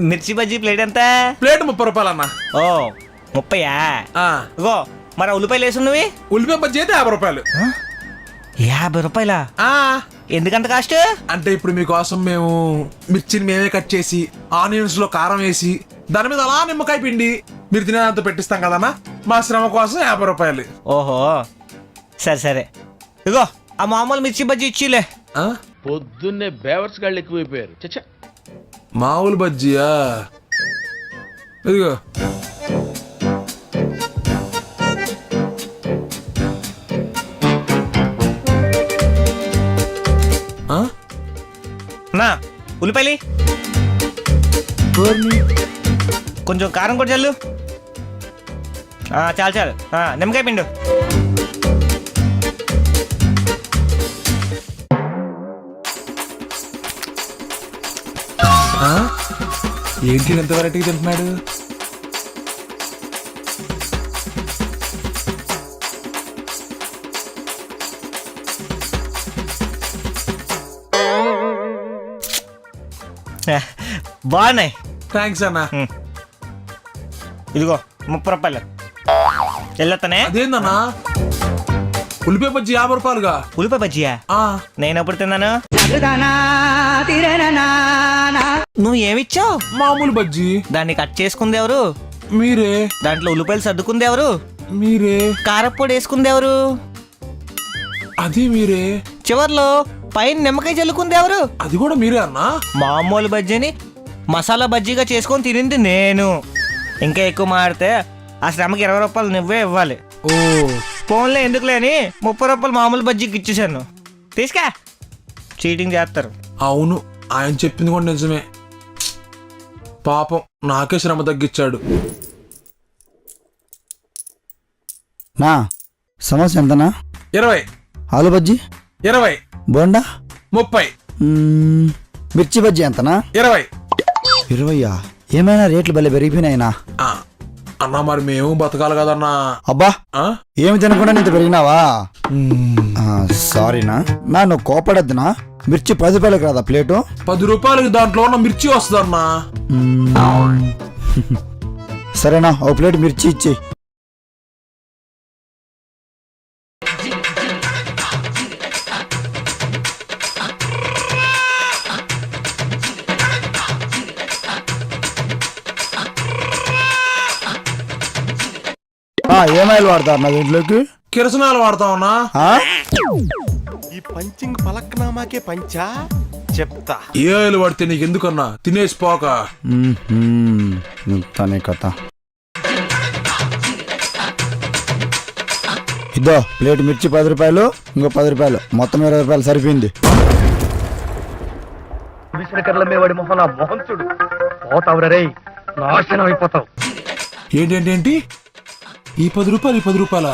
మిర్చి బజ్జీ ప్లేట్ ఎంత? ప్లేట్ 30 రూపాయలు అన్న. ఓ 30యా? ఇగో మరి ఉల్లిపాయలు వేసున్నవి? ఉల్లిపాయ బజ్జీ అయితే 50 రూపాయలు. 50 రూపాయలా? ఎందుకంత కాస్ట్? అంటే ఇప్పుడు మీకోసం మేము మిర్చిని మేమే కట్ చేసి ఆనియన్స్ లో కారం వేసి దాని మీద అలా నిమ్మకాయ పిండి మీరు తినేంత పెట్టిస్తాం కదన్నా. మా శ్రమ కోసం 50 రూపాయలు. ఓహో సరే సరే, ఇగో ఆ మామూలు మిర్చి బజ్జీ ఇచ్చిలే. పొద్దున్నే బేవర్స్ గాళ్ళు ఎక్కువైపోయారు. చచ్చా మామూలు బజ్జీయా? ఇదిగో నా ఉల్లిపాయలు కొంచెం కారం కూడా చల్లు. చాలు చాలు. నిమ్మకాయ పిండు. ఏంటి ఎంత వెరైటీగా తింటున్నాడు? బాగున్నాయి. థ్యాంక్స్ అన్న. ఇదిగో 30 రూపాయలు వెళ్ళొస్తానే. అదేందన్నా ఉల్లిపాయ బజ్జీ 50 రూపాయలుగా? ఉల్లిపాయ బజ్జీయా? నేను ఎప్పుడు తిన్నాను? నువ్వు ఏమిచ్చావు? మామూలు బజ్జీ. దాన్ని కట్ చేసుకుంది ఎవరు? మీరే. దాంట్లో ఉల్లిపాయలు సర్దుకుంది ఎవరు? మీరే. కారప్పొడి వేసుకుంది ఎవరు? అది మీరే. చివర్లో పైన నిమ్మకాయ చల్లుకుంది ఎవరు? అది కూడా మీరే అన్నా. మామూలు బజ్జీని మసాలా బజ్జీగా చేసుకొని తినింది నేను. ఇంకా ఎక్కువ మాడితే ఆ శ్రమకి 20 రూపాయలు నువ్వే ఇవ్వాలి. ఓ ఫోన్లో ఎందుకులే అని 30 రూపాయలు మామూలు బజ్జీకి ఇచ్చేసాను. తీసుకా. చీటింగ్ చేస్తారు. అవును, ఆయన చెప్పింది కూడా నిజమే. పాపం నాకే శ్రమ తగ్గించాడు. నా సమోసా ఎంతనా? 20. ఆలు బజ్జీ 20. బోండా 30. మిర్చి బజ్జీ ఎంతనా? 20. 20యా? ఏమైనా రేట్లు భలే పెరిగిపోయినాయినా. అన్నా మరి మేము బతకాలి కదన్నా. అబ్బా ఏమి తినకుండా ఇంత పెరిగినావా? సారీనా నా, నువ్వు కోపడద్దునా. మిర్చి 10 రూపాయలకి కదా ప్లేటు? 10 రూపాయలకి దాంట్లో ఉన్న మిర్చి వస్తుందన్నా. సరేనా, ఒక ప్లేట్ మిర్చి ఇచ్చి. ఏమైలు వాడతారు నా దీంట్లోకి? కిరసనాలు వాడతామన్నా. ఈ పంచింగ్ పలక్నామాకే పంచా చెప్తా. ఏ ఆయిల్ వాడితే నీకు ఎందుకన్నా? తినేసి పోక. తనే కథ. ఇదో ప్లేట్ మిర్చి 10 రూపాయలు, ఇంకో 10 రూపాయలు, మొత్తం 20 రూపాయలు సరిపోయింది. విశ్వకర్లమేవాడి మొహం మోహన్ చూడు, పోతావురా రేయ్, నాశనం అయిపోతావు. ఏంటేంటేంటి? ఈ 10 రూపాయలు 10 రూపాయలా?